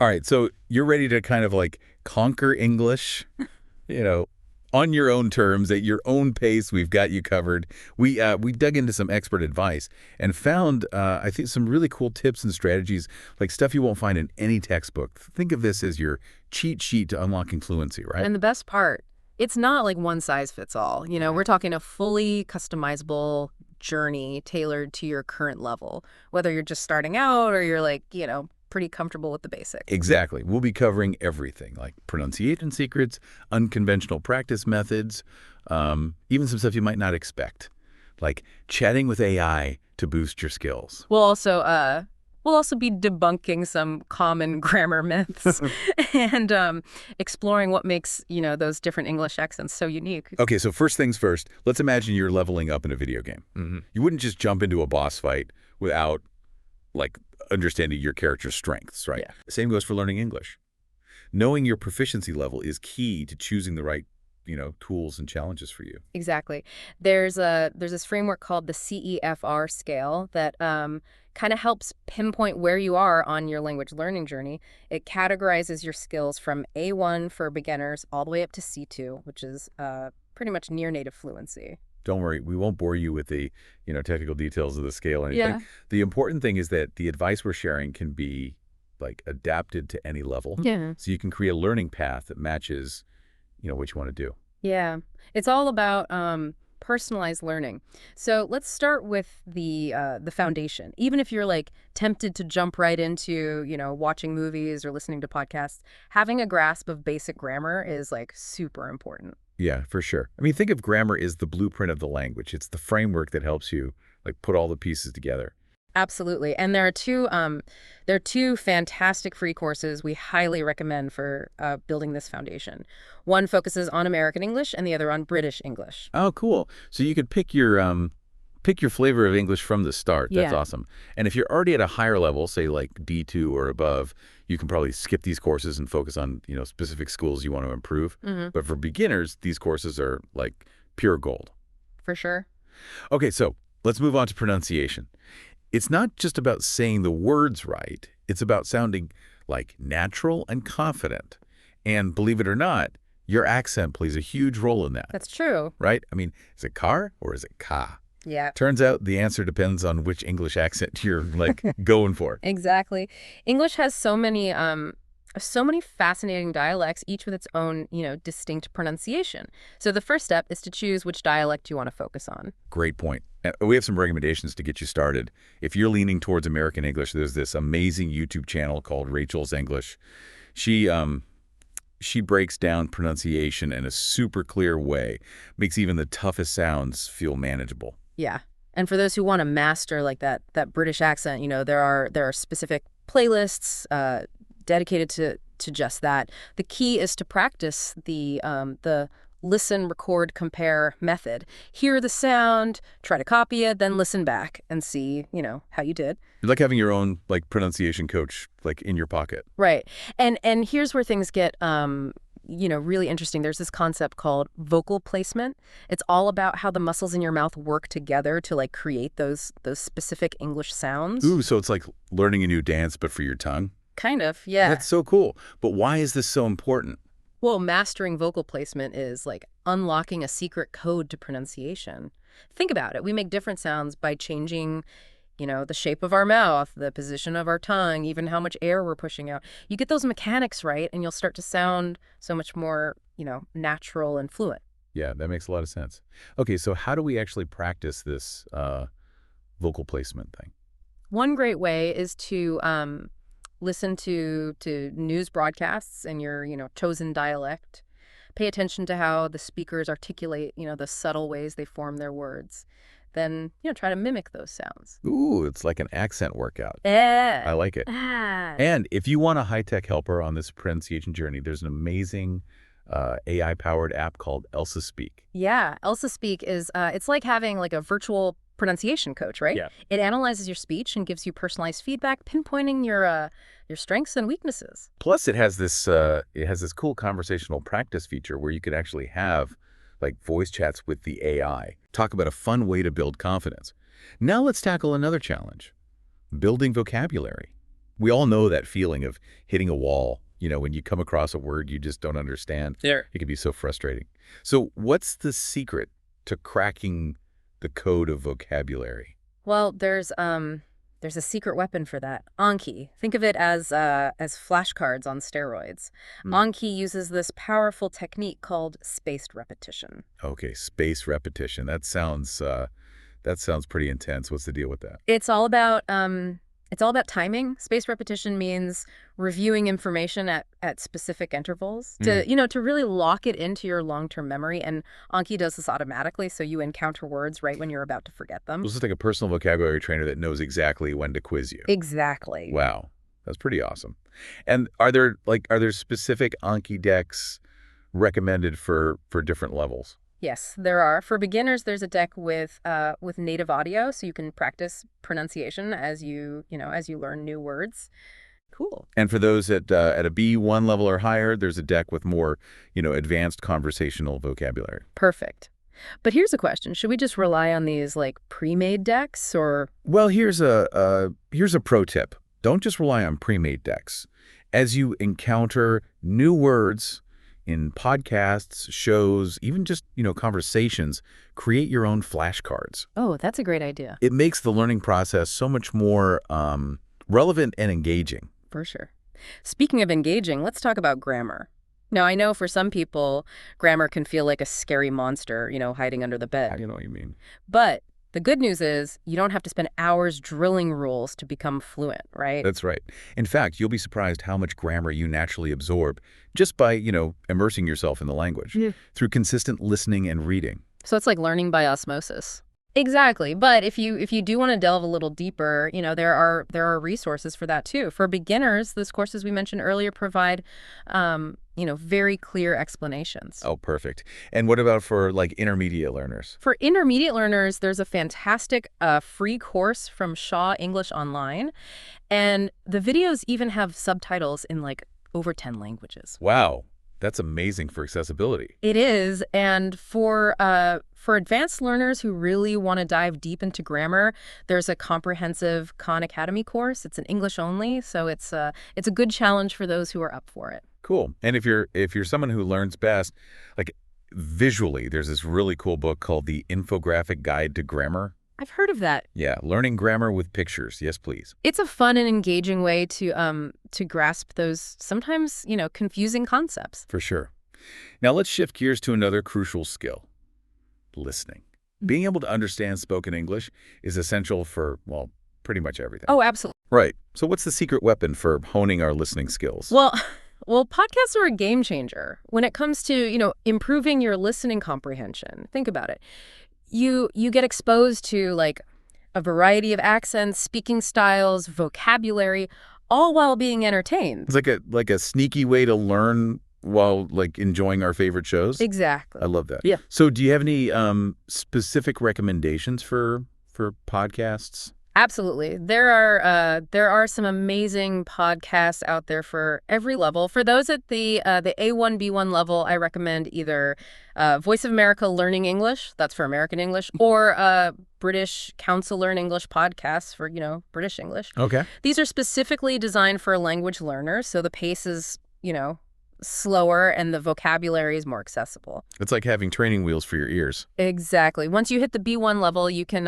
All right, so you're ready to kind of like conquer English, you know, on your own terms, at your own pace. We've got you covered. We dug into some expert advice and found, I think, some really cool tips and strategies, like stuff you won't find in any textbook. Think of this as your cheat sheet to unlocking fluency, right? And the best part, it's not like one size fits all. We're talking a fully customizable journey tailored to your current level, whether you're just starting out or you're like, pretty comfortable with the basics. Exactly. We'll be covering everything, like pronunciation secrets, unconventional practice methods, even some stuff you might not expect, like chatting with AI to boost your skills. We'll also be debunking some common grammar myths and exploring what makes, those different English accents so unique. Okay, so first things first, let's imagine you're leveling up in a video game. You wouldn't just jump into a boss fight without, like, understanding your character's strengths, right? Yeah. Same goes for learning English. Knowing your proficiency level is key to choosing the right, tools and challenges for you. Exactly. There's this framework called the CEFR scale that kind of helps pinpoint where you are on your language learning journey. It categorizes your skills from A1 for beginners all the way up to C2, which is pretty much near native fluency. Don't worry, we won't bore you with the, technical details of the scale or anything. Yeah. The important thing is that the advice we're sharing can be, like, adapted to any level. Yeah. So you can create a learning path that matches, what you want to do. Yeah. It's all about personalized learning. So let's start with the foundation. Even if you're like tempted to jump right into, watching movies or listening to podcasts, having a grasp of basic grammar is like super important. Yeah, for sure. I mean, think of grammar as the blueprint of the language. It's the framework that helps you, like, put all the pieces together. Absolutely. And there are two fantastic free courses we highly recommend for building this foundation. One focuses on American English and the other on British English. Oh, cool. So you could pick your flavor of English from the start. That's Yeah. awesome. And if you're already at a higher level, say like D2 or above, you can probably skip these courses and focus on, specific schools you want to improve. But for beginners, these courses are like pure gold. For sure. Okay, so let's move on to pronunciation. It's not just about saying the words right. It's about sounding like natural and confident. And believe it or not, your accent plays a huge role in that, That's true. right? I mean, is it car or is it ka? Yeah. Turns out the answer depends on which English accent you're, like, going for. Exactly. English has so many fascinating dialects, each with its own, distinct pronunciation. So the first step is to choose which dialect you want to focus on. Great point. We have some recommendations to get you started. If you're leaning towards American English, there's this amazing YouTube channel called Rachel's English. She breaks down pronunciation in a super clear way, makes even the toughest sounds feel manageable. Yeah. And for those who want to master like that British accent, there are specific playlists dedicated to just that. The key is to practice the listen, record, compare method. Hear the sound, try to copy it, then listen back and see, how you did. You're like having your own, like, pronunciation coach, like, in your pocket. Right. And here's where things get really interesting. There's this concept called vocal placement. It's all about how the muscles in your mouth work together to like create those specific English sounds. Ooh, so it's like learning a new dance, but for your tongue? Kind of, yeah. That's so cool. But why is this so important? Well, mastering vocal placement is like unlocking a secret code to pronunciation. Think about it. We make different sounds by changing, the shape of our mouth, the position of our tongue, even how much air we're pushing out. You get those mechanics right, and you'll start to sound so much more, natural and fluent. Yeah, that makes a lot of sense. Okay, so how do we actually practice this vocal placement thing? One great way is to listen to news broadcasts in your, chosen dialect. Pay attention to how the speakers articulate, the subtle ways they form their words. Then, try to mimic those sounds. Ooh, it's like an accent workout. Yeah. I like it. Ah. And if you want a high-tech helper on this pronunciation journey, there's an amazing AI-powered app called Elsa Speak. Yeah, Elsa Speak is it's like having like a virtual pronunciation coach, right? Yeah. It analyzes your speech and gives you personalized feedback, pinpointing your strengths and weaknesses. Plus, it has this cool conversational practice feature where you could actually have, like, voice chats with the AI. Talk about a fun way to build confidence. Now let's tackle another challenge: building vocabulary. We all know that feeling of hitting a wall, when you come across a word you just don't understand. There. It can be so frustrating. So what's the secret to cracking the code of vocabulary? Well, there's a secret weapon for that. Anki. Think of it as flashcards on steroids. Hmm. Anki uses this powerful technique called spaced repetition. Okay, space repetition. That sounds pretty intense. What's the deal with that? It's all about timing. Spaced repetition means reviewing information at specific intervals to really lock it into your long-term memory. And Anki does this automatically, so you encounter words right when you're about to forget them. This is like a personal vocabulary trainer that knows exactly when to quiz you. Exactly. Wow, that's pretty awesome. And are there specific Anki decks recommended for different levels? Yes, there are. For beginners, there's a deck with native audio, so you can practice pronunciation as you learn new words. Cool. And for those at a B1 level or higher, there's a deck with more, advanced conversational vocabulary. Perfect. But here's a question. Should we just rely on these like pre-made decks or? Well, here's a pro tip. Don't just rely on pre-made decks. As you encounter new words in podcasts, shows, even just, conversations, create your own flashcards. Oh, that's a great idea. It makes the learning process so much more relevant and engaging. For sure. Speaking of engaging, let's talk about grammar. Now, I know for some people, grammar can feel like a scary monster, hiding under the I bed. know what you mean. But the good news is you don't have to spend hours drilling rules to become fluent, right? That's right. In fact, you'll be surprised how much grammar you naturally absorb just by, immersing yourself in the language through consistent listening and reading. So it's like learning by osmosis. Exactly. But if you do want to delve a little deeper, there are resources for that too. For beginners, those courses we mentioned earlier provide very clear explanations. Oh, perfect. And what about for intermediate learners? For intermediate learners, there's a fantastic free course from Shaw English Online, and the videos even have subtitles in over 10 languages. Wow. That's amazing for accessibility. It is, and for advanced learners who really want to dive deep into grammar, there's a comprehensive Khan Academy course. It's an English only, so it's a good challenge for those who are up for it. Cool. And if you're someone who learns best, visually, there's this really cool book called The Infographic Guide to Grammar. I've heard of that. Yeah, learning grammar with pictures. Yes, please. It's a fun and engaging way to grasp those sometimes, confusing concepts. For sure. Now let's shift gears to another crucial skill, listening. Being able to understand spoken English is essential for, well, pretty much everything. Oh, absolutely. Right. So what's the secret weapon for honing our listening skills? Well, podcasts are a game changer when it comes to, improving your listening comprehension. Think about it. You get exposed to a variety of accents, speaking styles, vocabulary, all while being entertained. It's like a sneaky way to learn while enjoying our favorite shows. Exactly. I love that. Yeah. So do you have any specific recommendations for podcasts? Absolutely. There are some amazing podcasts out there for every level. For those at the A1, B1 level, I recommend either Voice of America Learning English, that's for American English, or British Council Learn English podcasts for, British English. Okay. These are specifically designed for language learners, so the pace is, slower and the vocabulary is more accessible. It's like having training wheels for your ears. Exactly. Once you hit the B1 level, you can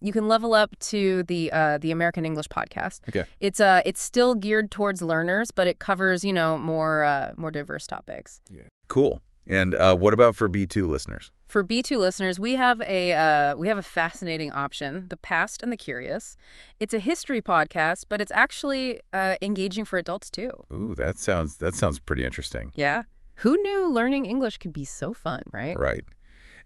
level up to the American English podcast. Okay. It's still geared towards learners, but it covers more diverse topics. Yeah. Cool. And what about for B2 listeners? For B2 listeners, we have a fascinating option, The Past and the Curious. It's a history podcast, but it's actually engaging for adults too. Ooh, that sounds pretty interesting. Yeah. Who knew learning English could be so fun, right? Right.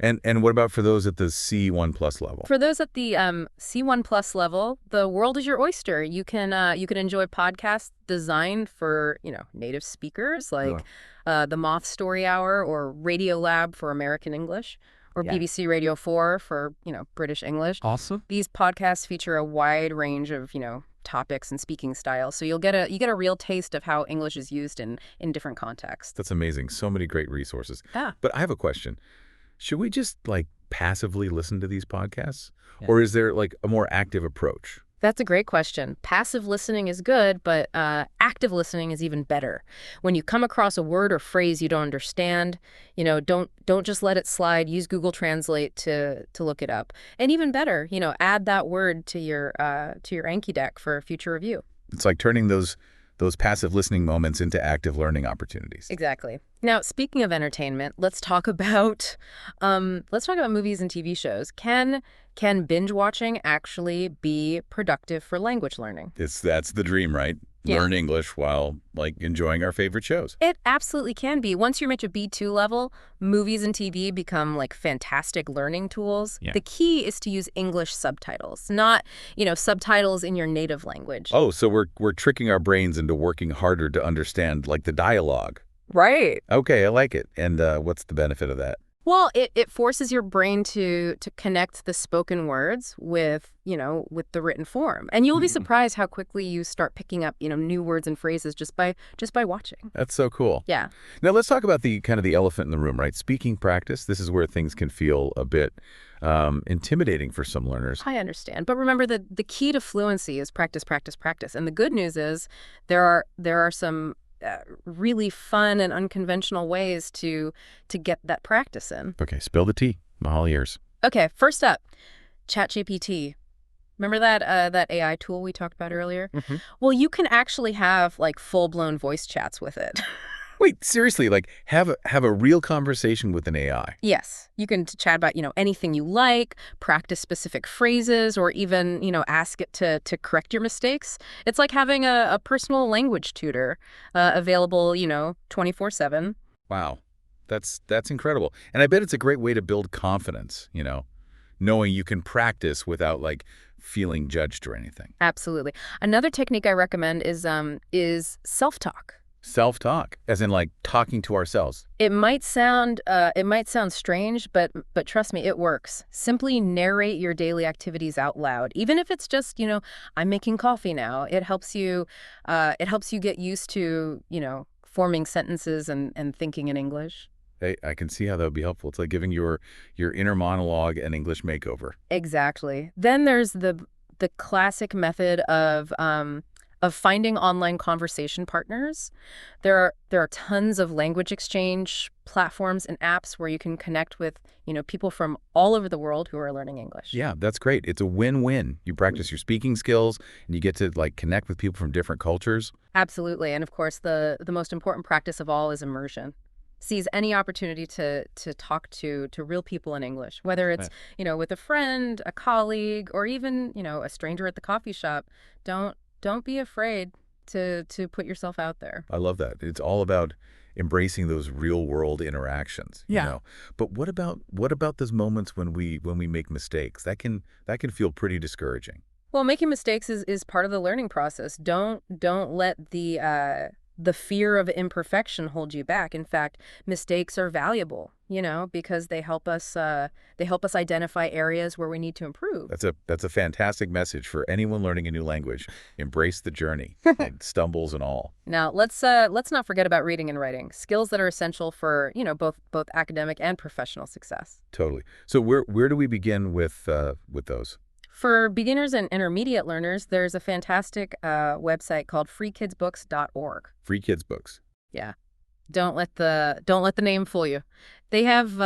And what about for those at the C1 plus level? For those at the C1 plus level, the world is your oyster. You can enjoy podcasts designed for native speakers like the Moth Story Hour or Radio Lab for American English, or BBC Radio 4 for British English. Awesome. These podcasts feature a wide range of topics and speaking styles, so you get a real taste of how English is used in different contexts. That's amazing. So many great resources. Yeah. But I have a question. Should we just passively listen to these podcasts? Yeah. Or is there a more active approach? That's a great question. Passive listening is good, but active listening is even better. When you come across a word or phrase you don't understand, don't just let it slide. Use Google Translate to look it up. And even better, add that word to your Anki deck for future review. It's like turning those passive listening moments into active learning opportunities. Exactly. Now, speaking of entertainment, let's talk about movies and TV shows. Can binge watching actually be productive for language learning? That's the dream, right? Yeah. Learn English while enjoying our favorite shows. It absolutely can be. Once you reach a B2 level, movies and TV become fantastic learning tools. Yeah. The key is to use English subtitles, not, subtitles in your native language. Oh, so we're tricking our brains into working harder to understand the dialogue. Right. Okay, I like it. And what's the benefit of that? Well, it forces your brain to connect the spoken words with the written form. And you'll be surprised how quickly you start picking up, new words and phrases just by watching. That's so cool. Yeah. Now let's talk about the elephant in the room, right? Speaking practice. This is where things can feel a bit intimidating for some learners. I understand. But remember that the key to fluency is practice, practice, practice. And the good news is there are some really fun and unconventional ways to get that practice in. Okay, spill the tea. I'm all ears. Okay, first up, ChatGPT. Remember that AI tool we talked about earlier? Mm-hmm. Well, you can actually have full-blown voice chats with it. Wait, seriously, have a real conversation with an AI. Yes, you can chat about anything you like, practice specific phrases, or even ask it to correct your mistakes. It's like having a personal language tutor available 24/7. Wow, that's incredible, and I bet it's a great way to build confidence. Knowing you can practice without feeling judged or anything. Absolutely. Another technique I recommend is self-talk. Self-talk, as in talking to ourselves. It might sound strange, but trust me, it works. Simply narrate your daily activities out loud, even if it's just I'm making coffee now. It helps you get used to forming sentences and thinking in English. I can see how that would be helpful. It's like giving your inner monologue an English makeover. Exactly. Then there's the classic method of finding online conversation partners. There are tons of language exchange platforms and apps where you can connect with, people from all over the world who are learning English. Yeah, that's great. It's a win-win. You practice your speaking skills and you get to connect with people from different cultures. Absolutely. And of course, the most important practice of all is immersion. Seize any opportunity to talk to real people in English, whether it's, with a friend, a colleague, or even, a stranger at the coffee shop. Don't be afraid to put yourself out there. I love that. It's all about embracing those real world interactions. Yeah. But what about those moments when we make mistakes? That can feel pretty discouraging. Well, making mistakes is part of the learning process. Don't let the fear of imperfection hold you back. In fact, mistakes are valuable, because they help us identify areas where we need to improve. That's a fantastic message for anyone learning a new language. Embrace the journey, stumbles and all. Now, let's not forget about reading and writing, skills that are essential for, both academic and professional success. Totally. So where do we begin with those? For beginners and intermediate learners, there's a fantastic website called freekidsbooks.org. Free Kids Books. Yeah. Don't let the name fool you. They have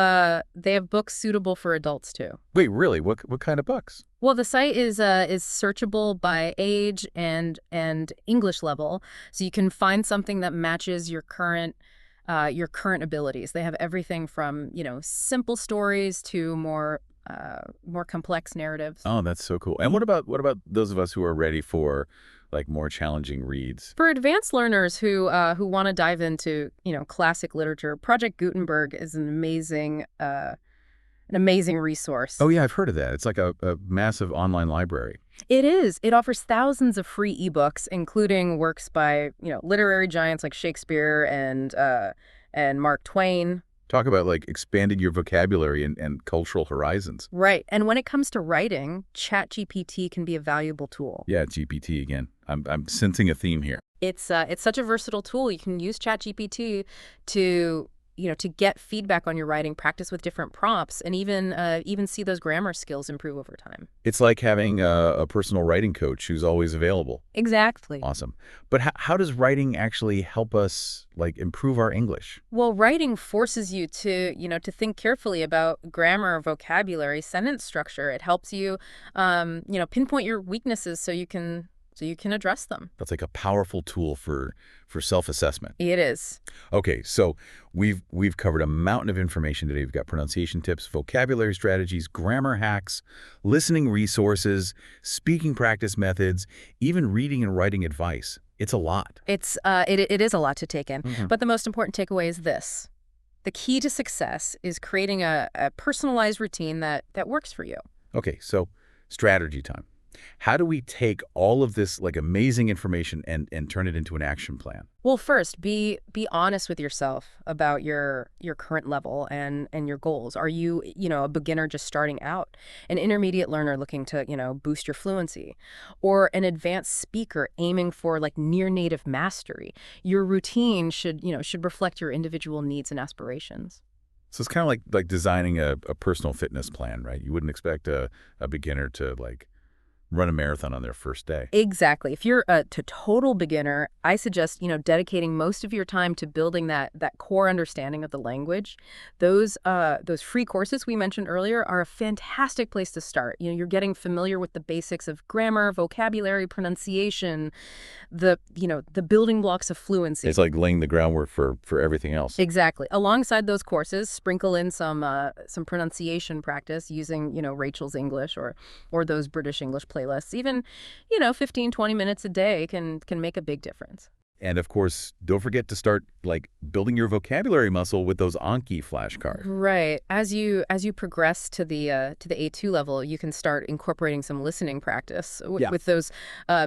books suitable for adults too. Wait, really? What kind of books? Well, the site is searchable by age and English level, so you can find something that matches your current abilities. They have everything from simple stories to more complex narratives. Oh, that's so cool. And what about those of us who are ready for more challenging reads? For advanced learners who want to dive into classic literature, Project Gutenberg is an amazing resource. Oh yeah, I've heard of that. It's like a massive online library. It is. It offers thousands of free ebooks, including works by literary giants like Shakespeare and Mark Twain. Talk about expanding your vocabulary and cultural horizons. Right. And when it comes to writing, ChatGPT can be a valuable tool. Yeah, GPT again. I'm sensing a theme here. It's such a versatile tool. You can use ChatGPT to to get feedback on your writing, practice with different prompts, and even see those grammar skills improve over time. It's like having a personal writing coach who's always available. Exactly. Awesome. But how does writing actually help us like improve our English? Well, writing forces you to think carefully about grammar, vocabulary, sentence structure. It helps you, pinpoint your weaknesses so you can address them. That's like a powerful tool for self-assessment. It is. Okay, so we've covered a mountain of information today. We've got pronunciation tips, vocabulary strategies, grammar hacks, listening resources, speaking practice methods, even reading and writing advice. It's a lot. It is a lot to take in. Mhm. But the most important takeaway is this. The key to success is creating a personalized routine that works for you. Okay, so strategy time. How do we take all of this like amazing information and turn it into an action plan? Well, first, be honest with yourself about your current level and your goals. Are you, a beginner just starting out, an intermediate learner looking to, boost your fluency, or an advanced speaker aiming for like near native mastery? Your routine should reflect your individual needs and aspirations. So it's kind of like designing a personal fitness plan, right? You wouldn't expect a beginner to like run a marathon on their first day. Exactly. If you're a total beginner, I suggest, dedicating most of your time to building that core understanding of the language. Those free courses we mentioned earlier are a fantastic place to start. You're getting familiar with the basics of grammar, vocabulary, pronunciation, the building blocks of fluency. It's like laying the groundwork for everything else. Exactly. Alongside those courses, sprinkle in some pronunciation practice using, Rachel's English or those British English playlists. Even, 15, 20 minutes a day can make a big difference. And of course, don't forget to start like building your vocabulary muscle with those Anki flashcards. Right. As you progress to the A2 level, you can start incorporating some listening practice with those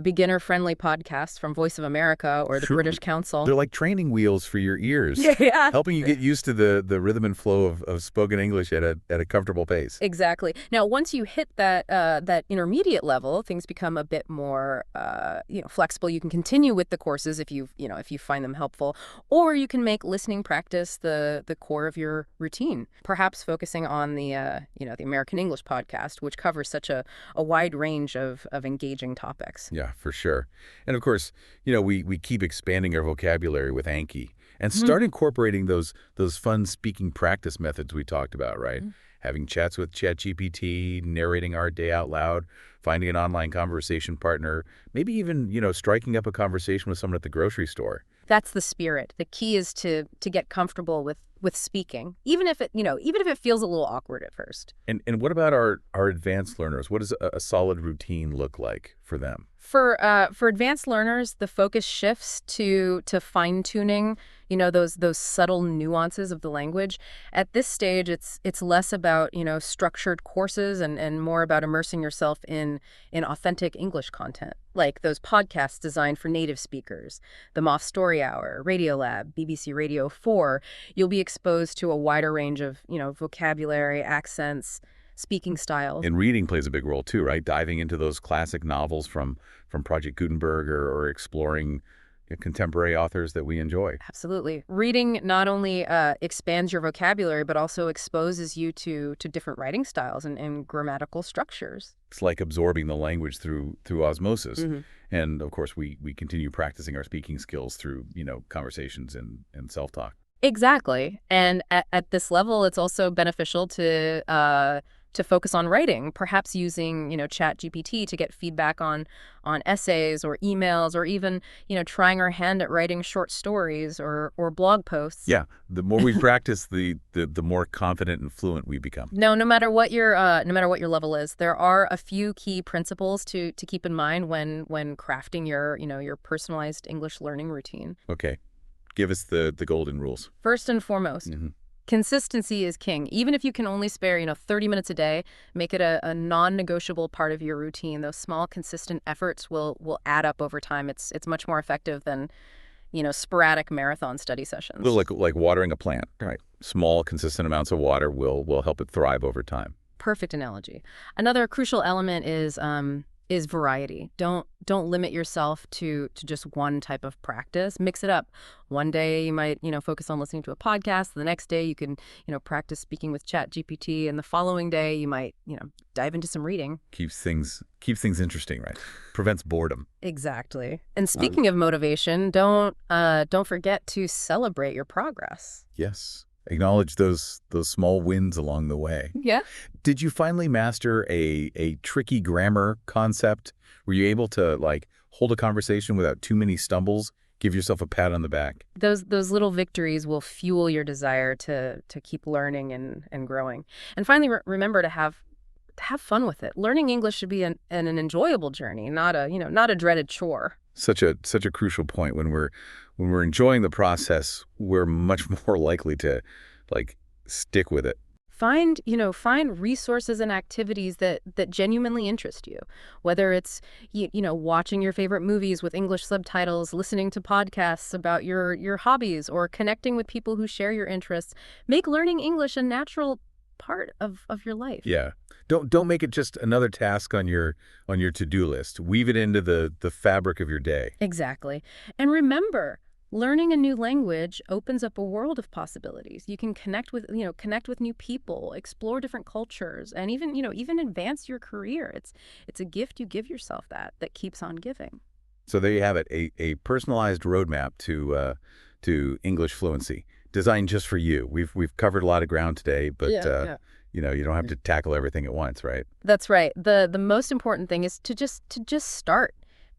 beginner-friendly podcasts from Voice of America or the Sure. British Council. They're like training wheels for your ears, Yeah. helping you get used to the rhythm and flow of spoken English at a comfortable pace. Exactly. Now, once you hit that intermediate level, things become a bit more flexible. You can continue with the courses if you find them helpful, or you can make listening practice the core of your routine. Perhaps focusing on the American English podcast, which covers such a wide range of engaging topics. Yeah, for sure. And of course, we keep expanding our vocabulary with Anki and start incorporating those fun speaking practice methods we talked about, right? Having chats with ChatGPT, narrating our day out loud, finding an online conversation partner, maybe even, striking up a conversation with someone at the grocery store. That's the spirit. The key is to get comfortable with speaking, even if it feels a little awkward at first. And what about our advanced learners? What does a solid routine look like for them? For advanced learners, the focus shifts to fine-tuning, those subtle nuances of the language. At this stage, it's less about, structured courses and more about immersing yourself in authentic English content, like those podcasts designed for native speakers, the Moth Story Hour, Radiolab, BBC Radio 4. You'll be exposed to a wider range of, vocabulary, accents, speaking styles. And reading plays a big role too, right? Diving into those classic novels from Project Gutenberg or exploring contemporary authors that we enjoy. Absolutely. Reading not only expands your vocabulary, but also exposes you to different writing styles and grammatical structures. It's like absorbing the language through osmosis. Mm-hmm. And of course, we continue practicing our speaking skills through, conversations and self-talk. Exactly. And at this level, it's also beneficial to focus on writing, perhaps using, ChatGPT to get feedback on essays or emails, or even, trying our hand at writing short stories or blog posts. Yeah, the more we practice, the more confident and fluent we become. No matter what your level is, there are a few key principles to keep in mind when crafting your personalized English learning routine. Okay, give us the golden rules. First and foremost. Mm-hmm. Consistency is king. Even if you can only spare, 30 minutes a day, make it a non-negotiable part of your routine. Those small, consistent efforts will add up over time. It's much more effective than, sporadic marathon study sessions. A little like watering a plant, right? Small, consistent amounts of water will help it thrive over time. Perfect analogy. Another crucial element is is variety. Don't limit yourself to just one type of practice. Mix it up. One day you might, focus on listening to a podcast. The next day you can, practice speaking with Chat GPT, and the following day you might, dive into some reading. Keeps things interesting, right? Prevents boredom. Exactly. And speaking of motivation, don't forget to celebrate your progress. Yes. Acknowledge those small wins along the way. Yeah. Did you finally master a tricky grammar concept? Were you able to hold a conversation without too many stumbles? Give yourself a pat on the back. Those little victories will fuel your desire to keep learning and growing. And finally, remember to have fun with it. Learning English should be an enjoyable journey, not a dreaded chore. Such a crucial point. When we're enjoying the process, we're much more likely to stick with it. Find resources and activities that genuinely interest you, whether it's watching your favorite movies with English subtitles, listening to podcasts about your hobbies, or connecting with people who share your interests. Make learning English a natural part of your life. Yeah. Don't make it just another task on your to-do list. Weave it into the fabric of your day. Exactly. And remember, learning a new language opens up a world of possibilities. You can connect with new people, explore different cultures, and even advance your career. It's a gift you give yourself that keeps on giving. So there you have it, a personalized roadmap to English fluency, designed just for you. We've covered a lot of ground today, but Yeah. you don't have to tackle everything at once, right? That's right. The most important thing is to just start.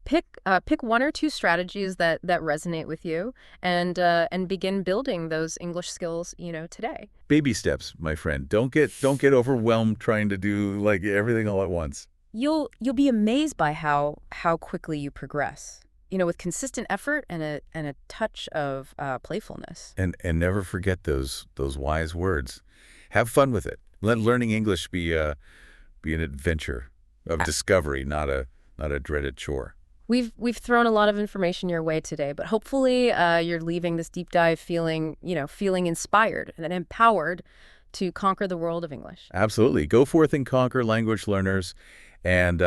Pick one or two strategies that resonate with you, and begin building those English skills, today. Baby steps, my friend. Don't get overwhelmed trying to do everything all at once. You'll be amazed by how quickly you progress. With consistent effort and a touch of playfulness. And never forget those wise words. Have fun with it. Let learning English be an adventure of discovery, not a dreaded chore. We've thrown a lot of information your way today, but hopefully you're leaving this deep dive feeling inspired and empowered to conquer the world of English. Absolutely. Go forth and conquer, language learners. And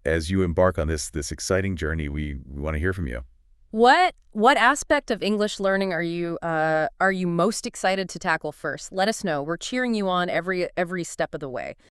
as you embark on this exciting journey, we want to hear from you. What aspect of English learning are you most excited to tackle first? Let us know. We're cheering you on every step of the way.